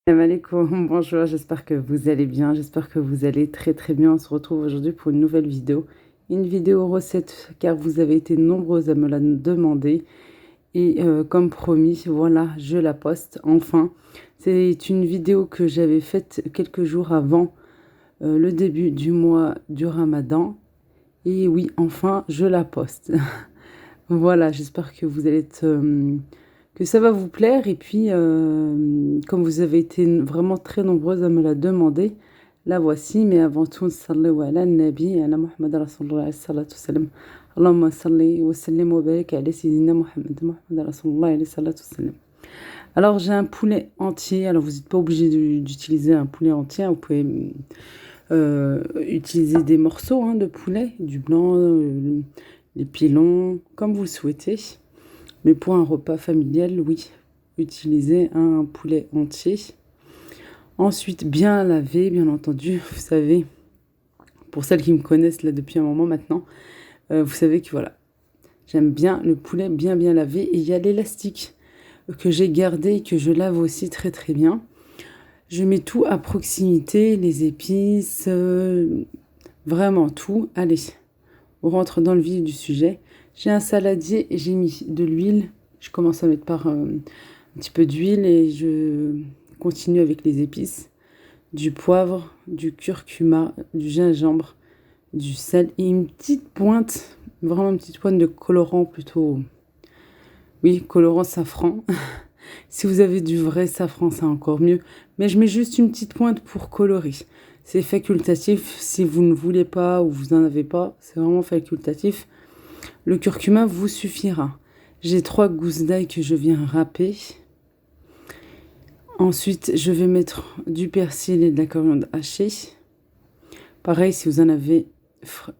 Salam alaikum, bonjour, j'espère que vous allez bien, j'espère que vous allez très très bien. On se retrouve aujourd'hui pour une nouvelle vidéo. Une vidéo recette car vous avez été nombreux à me la demander. Et comme promis, voilà, je la poste enfin. C'est une vidéo que j'avais faite quelques jours avant le début du mois du Ramadan. Et oui, enfin, je la poste. Voilà, j'espère que vous allez être, que ça va vous plaire. Et puis, comme vous avez été vraiment très nombreuses à me la demander, la voici. Mais avant tout, sallu ala nabi, ala Muhammad rasulullah salatu salam. Allahumma salli wa sallim wa barik ala sayyidina Muhammad, Muhammad rasulullah alayhi salatu salam. Alors, j'ai un poulet entier. Alors, vous n'êtes pas obligé d'utiliser un poulet entier. Vous pouvez utiliser des morceaux de poulet, du blanc, les pilons, comme vous le souhaitez. Mais pour un repas familial, oui, utilisez un poulet entier. Ensuite, bien lavé, bien entendu. Vous savez, pour celles qui me connaissent là depuis un moment maintenant, vous savez que voilà, j'aime bien le poulet bien lavé. Et il y a l'élastique que j'ai gardé et que je lave aussi très très bien. Je mets tout à proximité, les épices, vraiment tout. Allez, on rentre dans le vif du sujet. J'ai un saladier et j'ai mis de l'huile. Je commence à mettre par un petit peu d'huile et je continue avec les épices. Du poivre, du curcuma, du gingembre, du sel et une petite pointe, vraiment une petite pointe de colorant plutôt, oui, colorant safran. Si vous avez du vrai safran, c'est encore mieux. Mais je mets juste une petite pointe pour colorer. C'est facultatif. Si vous ne voulez pas ou vous n'en avez pas, c'est vraiment facultatif. Le curcuma vous suffira. J'ai 3 gousses d'ail que je viens râper. Ensuite, je vais mettre du persil et de la coriandre hachée. Pareil, si vous en avez,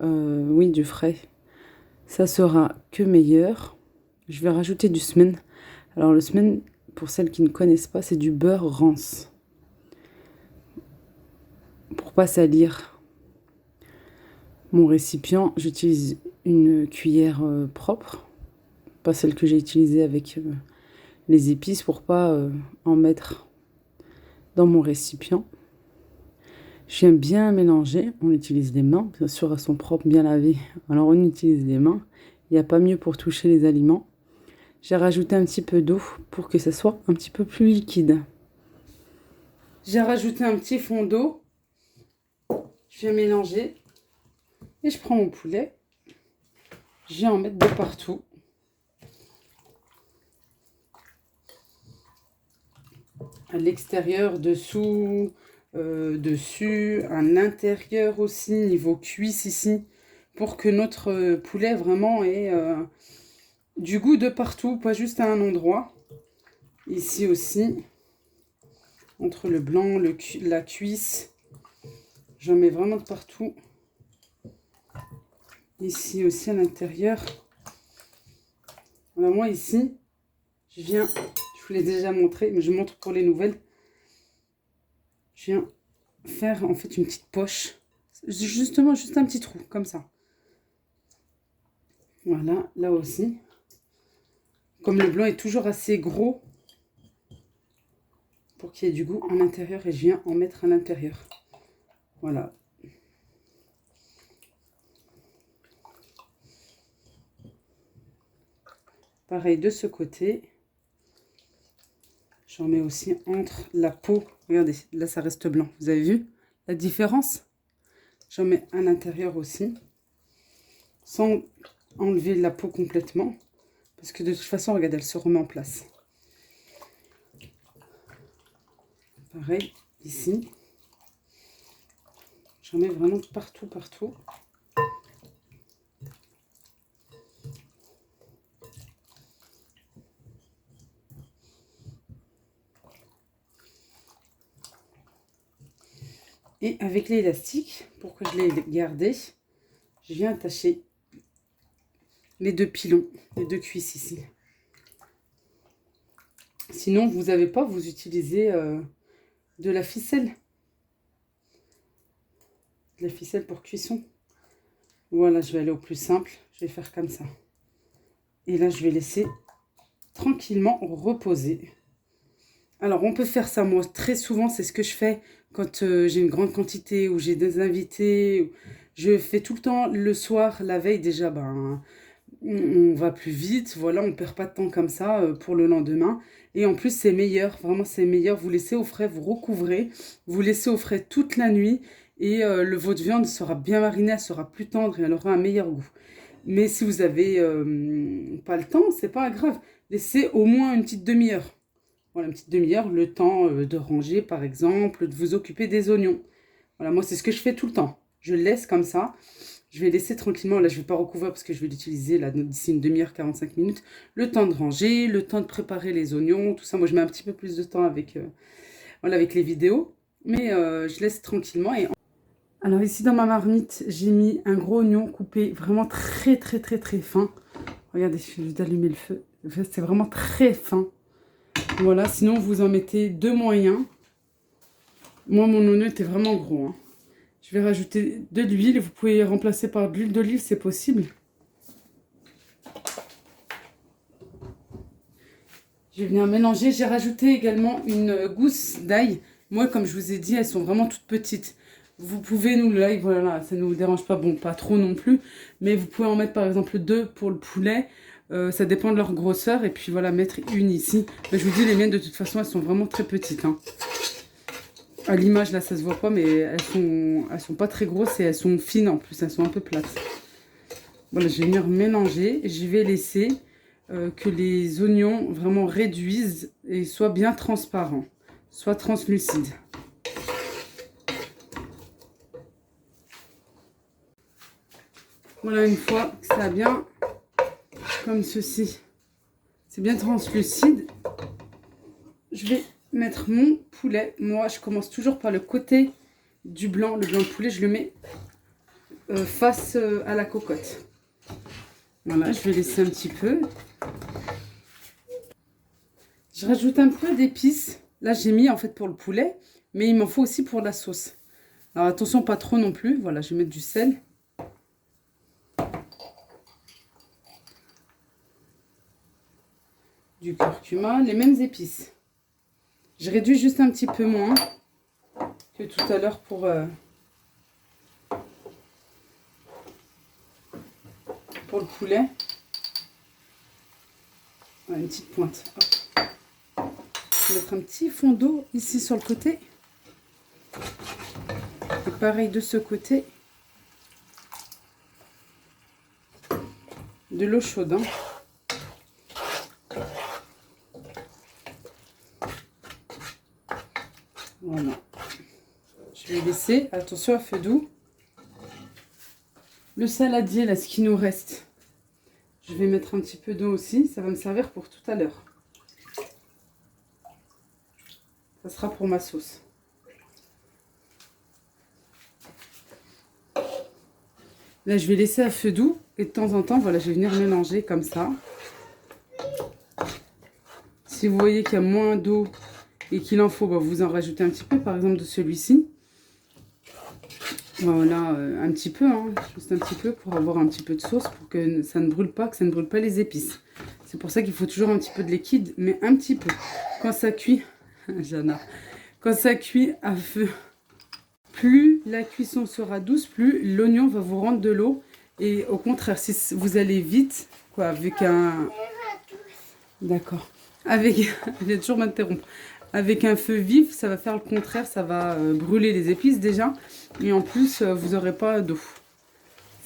oui, du frais, ça sera que meilleur. Je vais rajouter du semen. Alors le semen, pour celles qui ne connaissent pas, c'est du beurre rance. Pour pas salir mon récipient, j'utilise une cuillère propre, pas celle que j'ai utilisée avec les épices pour pas en mettre dans mon récipient. Je viens bien mélanger, on utilise les mains, bien sûr elles sont propres, bien lavées, alors on utilise les mains, il n'y a pas mieux pour toucher les aliments. J'ai rajouté un petit peu d'eau pour que ça soit un petit peu plus liquide. J'ai rajouté un petit fond d'eau, je viens mélanger et je prends mon poulet, je viens en mettre de partout. À l'extérieur, dessous, dessus, à l'intérieur aussi, niveau cuisse ici, pour que notre poulet vraiment ait du goût de partout, pas juste à un endroit. Ici aussi, entre le blanc, la cuisse, j'en mets vraiment de partout. Ici aussi à l'intérieur. Alors moi ici, je vous l'ai déjà montré, mais je montre pour les nouvelles. Je viens faire en fait une petite poche. Justement, juste un petit trou, comme ça. Voilà, là aussi. Comme le blanc est toujours assez gros, pour qu'il y ait du goût à l'intérieur, et je viens en mettre à l'intérieur. Voilà. Pareil de ce côté. J'en mets aussi entre la peau. Regardez, là ça reste blanc. Vous avez vu la différence? J'en mets à l'intérieur aussi. Sans enlever la peau complètement. Parce que de toute façon, regardez, elle se remet en place. Pareil, ici. J'en mets vraiment partout, partout. Et avec l'élastique, pour que je l'ai gardé, je viens attacher les 2 pilons, les 2 cuisses ici. Sinon, vous n'avez pas, vous utilisez de la ficelle. De la ficelle pour cuisson. Voilà, je vais aller au plus simple. Je vais faire comme ça. Et là, je vais laisser tranquillement reposer. Alors, on peut faire ça. Moi, très souvent, c'est ce que je fais quand j'ai une grande quantité ou j'ai des invités. Je fais tout le temps le soir, la veille déjà, ben, on va plus vite. Voilà, on perd pas de temps comme ça pour le lendemain. Et en plus, c'est meilleur. Vraiment, c'est meilleur. Vous laissez au frais, vous recouvrez. Vous laissez au frais toute la nuit. Et votre viande sera bien marinée, elle sera plus tendre et elle aura un meilleur goût. Mais si vous avez pas le temps, c'est pas grave. Laissez au moins une petite demi-heure. Voilà, une petite demi-heure, le temps de ranger, par exemple, de vous occuper des oignons. Voilà, moi, c'est ce que je fais tout le temps. Je le laisse comme ça. Je vais laisser tranquillement. Là, je ne vais pas recouvrir parce que je vais l'utiliser là d'ici une demi-heure, 45 minutes. Le temps de ranger, le temps de préparer les oignons, tout ça. Moi, je mets un petit peu plus de temps avec, voilà, avec les vidéos. Mais je laisse tranquillement. Alors ici, dans ma marmite, j'ai mis un gros oignon coupé vraiment très, très, très, très fin. Regardez, je vais d'allumer le feu. C'est vraiment très fin. Voilà, sinon vous en mettez deux moyens. Moi, mon oignon était vraiment gros, hein. Je vais rajouter de l'huile. Vous pouvez remplacer par de l'huile d'olive, c'est possible. Je vais venir mélanger. J'ai rajouté également une gousse d'ail. Moi, comme je vous ai dit, elles sont vraiment toutes petites. Vous pouvez, nous, l'ail, voilà, ça ne nous dérange pas. Bon, pas trop non plus. Mais vous pouvez en mettre, par exemple, deux pour le poulet. Ça dépend de leur grosseur. Et puis, voilà, mettre une ici. Mais je vous dis, les miennes, de toute façon, elles sont vraiment très petites, hein. À l'image, là, ça se voit pas, mais elles sont pas très grosses et elles sont fines en plus. Elles sont un peu plates. Voilà, je vais venir mélanger. Je vais laisser que les oignons vraiment réduisent et soient bien transparents, soient translucides. Voilà, une fois que ça a bien, comme ceci, c'est bien translucide, je vais mettre mon poulet. Moi, je commence toujours par le côté du blanc. Le blanc de poulet, je le mets face à la cocotte. Voilà, je vais laisser un petit peu. Je rajoute un peu d'épices. Là, j'ai mis en fait pour le poulet, mais il m'en faut aussi pour la sauce. Alors attention, pas trop non plus. Voilà, je vais mettre du sel. Du curcuma, les mêmes épices. Je réduis juste un petit peu moins que tout à l'heure pour le poulet. Voilà, une petite pointe. Hop. Je vais mettre un petit fond d'eau ici sur le côté. Et pareil de ce côté. De l'eau chaude, hein. Voilà. Je vais laisser, attention à feu doux, le saladier, là, ce qui nous reste. Je vais mettre un petit peu d'eau aussi, ça va me servir pour tout à l'heure. Ça sera pour ma sauce. Là, je vais laisser à feu doux et de temps en temps, voilà, je vais venir mélanger comme ça. Si vous voyez qu'il y a moins d'eau et qu'il en faut, bah, vous en rajoutez un petit peu, par exemple de celui-ci. Voilà, un petit peu, hein, juste un petit peu pour avoir un petit peu de sauce, pour que ça ne brûle pas, que ça ne brûle pas les épices. C'est pour ça qu'il faut toujours un petit peu de liquide, mais un petit peu. Quand ça cuit, Jana, quand ça cuit à feu, plus la cuisson sera douce, plus l'oignon va vous rendre de l'eau. Et au contraire, si vous allez vite, quoi, avec un... D'accord. Avec... Je vais toujours m'interrompre. Avec un feu vif, ça va faire le contraire, ça va brûler les épices déjà. Et en plus, vous n'aurez pas d'eau.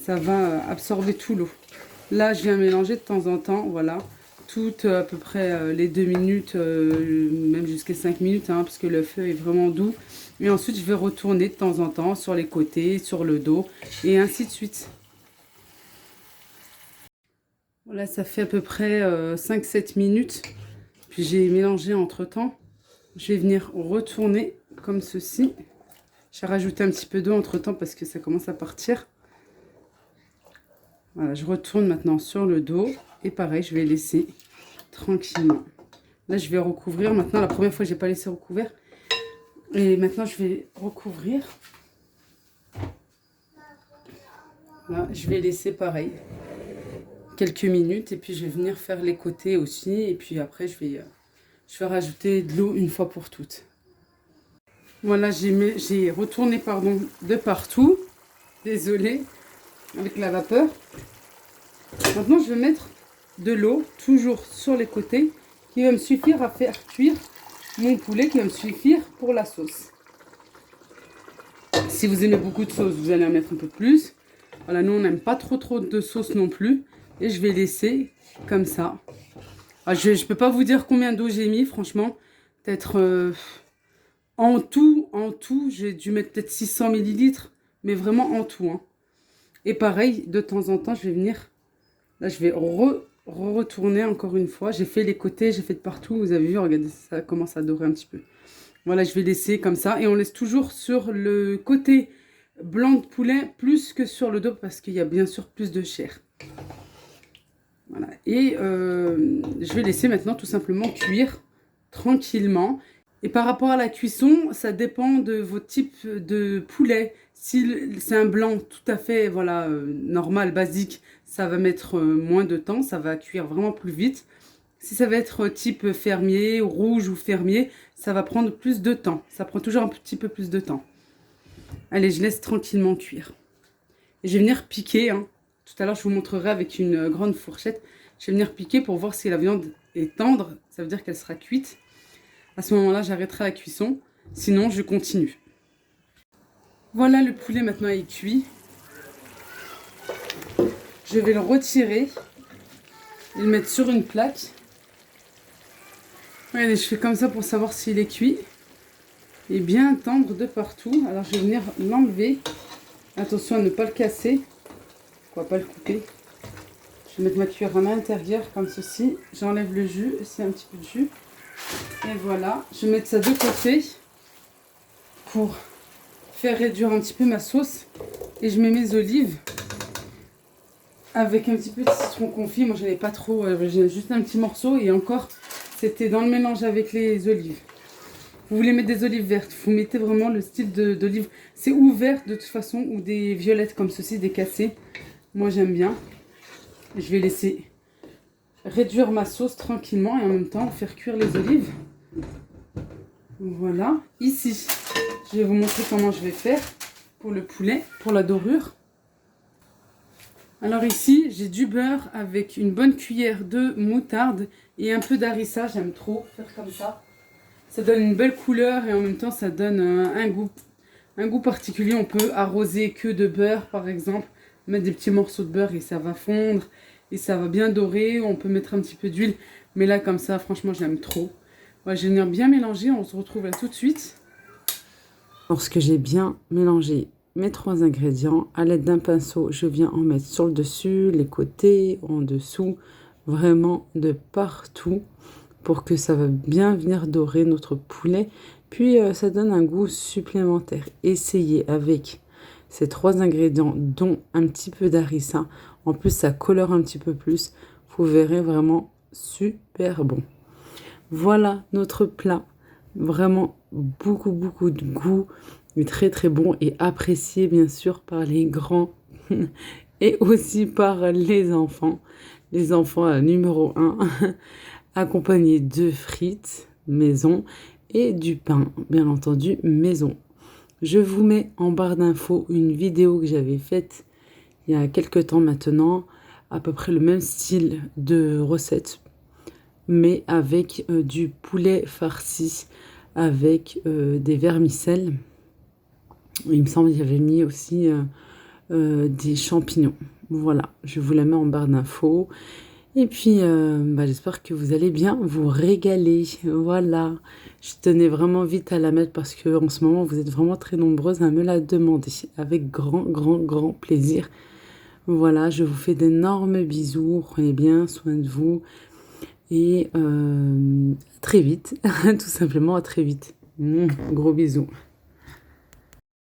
Ça va absorber tout l'eau. Là, je viens mélanger de temps en temps, voilà. Toutes à peu près les 2 minutes, même jusqu'à 5 minutes, hein, parce que le feu est vraiment doux. Et ensuite, je vais retourner de temps en temps sur les côtés, sur le dos, et ainsi de suite. Voilà, ça fait à peu près 5-7 minutes. Puis j'ai mélangé entre-temps. Je vais venir retourner comme ceci. J'ai rajouté un petit peu d'eau entre-temps parce que ça commence à partir. Voilà, je retourne maintenant sur le dos. Et pareil, je vais laisser tranquillement. Là, je vais recouvrir. Maintenant, la première fois, je n'ai pas laissé recouvert. Et maintenant, je vais recouvrir. Là, je vais laisser pareil. Quelques minutes. Et puis, je vais venir faire les côtés aussi. Et puis après, je vais Je vais rajouter de l'eau une fois pour toutes. Voilà, j'ai retourné pardon, de partout. Désolée, avec la vapeur. Maintenant, je vais mettre de l'eau, toujours sur les côtés, qui va me suffire à faire cuire mon poulet, qui va me suffire pour la sauce. Si vous aimez beaucoup de sauce, vous allez en mettre un peu plus. Voilà, nous, on n'aime pas trop de sauce non plus. Et je vais laisser comme ça. Ah, je ne peux pas vous dire combien d'eau j'ai mis, franchement. Peut-être en tout, j'ai dû mettre peut-être 600 millilitres. Mais vraiment en tout. Hein. Et pareil, de temps en temps, je vais venir. Là, je vais retourner encore une fois. J'ai fait les côtés, j'ai fait de partout. Vous avez vu, regardez, ça commence à dorer un petit peu. Voilà, je vais laisser comme ça. Et on laisse toujours sur le côté blanc de poulet plus que sur le dos parce qu'il y a bien sûr plus de chair. Voilà. Et je vais laisser maintenant tout simplement cuire tranquillement. Et par rapport à la cuisson, ça dépend de votre type de poulet. Si c'est un blanc tout à fait voilà, normal, basique, ça va mettre moins de temps, ça va cuire vraiment plus vite. Si ça va être type fermier, rouge ou fermier, ça va prendre plus de temps. Ça prend toujours un petit peu plus de temps. Allez, je laisse tranquillement cuire. Et je vais venir piquer. Hein. Tout à l'heure, je vous montrerai avec une grande fourchette. Je vais venir piquer pour voir si la viande est tendre. Ça veut dire qu'elle sera cuite. À ce moment-là, j'arrêterai la cuisson. Sinon, je continue. Voilà, le poulet maintenant est cuit. Je vais le retirer et le mettre sur une plaque. Regardez, je fais comme ça pour savoir s'il est cuit. Et bien tendre de partout. Alors, je vais venir l'enlever. Attention à ne pas le casser. Pourquoi pas le couper. Je vais mettre ma cuillère à l'intérieur comme ceci. J'enlève le jus. C'est un petit peu de jus. Et voilà, je vais mettre ça de côté pour faire réduire un petit peu ma sauce. Et je mets mes olives avec un petit peu de citron confit. Moi, je n'avais pas trop, j'ai juste un petit morceau. Et encore, c'était dans le mélange avec les olives. Vous voulez mettre des olives vertes, vous mettez vraiment le style d'olive. C'est ou vert de toute façon, ou des violettes comme ceci, des cassées. Moi, j'aime bien. Je vais laisser réduire ma sauce tranquillement et en même temps faire cuire les olives. Voilà. Ici, je vais vous montrer comment je vais faire pour le poulet, pour la dorure. Alors ici, j'ai du beurre avec une bonne cuillère de moutarde et un peu d'harissa. J'aime trop faire comme ça. Ça donne une belle couleur et en même temps, ça donne un goût particulier. On peut arroser que de beurre, par exemple. Mettre des petits morceaux de beurre et ça va fondre. Et ça va bien dorer. On peut mettre un petit peu d'huile. Mais là, comme ça, franchement, j'aime trop. Ouais, je vais venir bien mélanger. On se retrouve là tout de suite. Lorsque j'ai bien mélangé mes 3 ingrédients, à l'aide d'un pinceau, je viens en mettre sur le dessus, les côtés, en dessous. Vraiment de partout. Pour que ça va bien venir dorer notre poulet. Puis ça donne un goût supplémentaire. Essayez avec ces 3 ingrédients, dont un petit peu d'harissa. En plus, ça colore un petit peu plus. Vous verrez vraiment super bon. Voilà notre plat. Vraiment beaucoup de goût. Très bon et apprécié bien sûr par les grands et aussi par les enfants. Les enfants numéro 1. Accompagné de frites maison et du pain, bien entendu, maison. Je vous mets en barre d'infos une vidéo que j'avais faite il y a quelques temps maintenant, à peu près le même style de recette, mais avec du poulet farci, avec des vermicelles. Il me semble qu'il y avait mis aussi des champignons. Voilà, je vous la mets en barre d'infos. Et puis, j'espère que vous allez bien vous régaler. Voilà, je tenais vraiment vite à la mettre parce que en ce moment, vous êtes vraiment très nombreuses à me la demander. Avec grand plaisir. Voilà, je vous fais d'énormes bisous. Prenez bien soin de vous. Et à très vite. Tout simplement, à très vite. Gros bisous.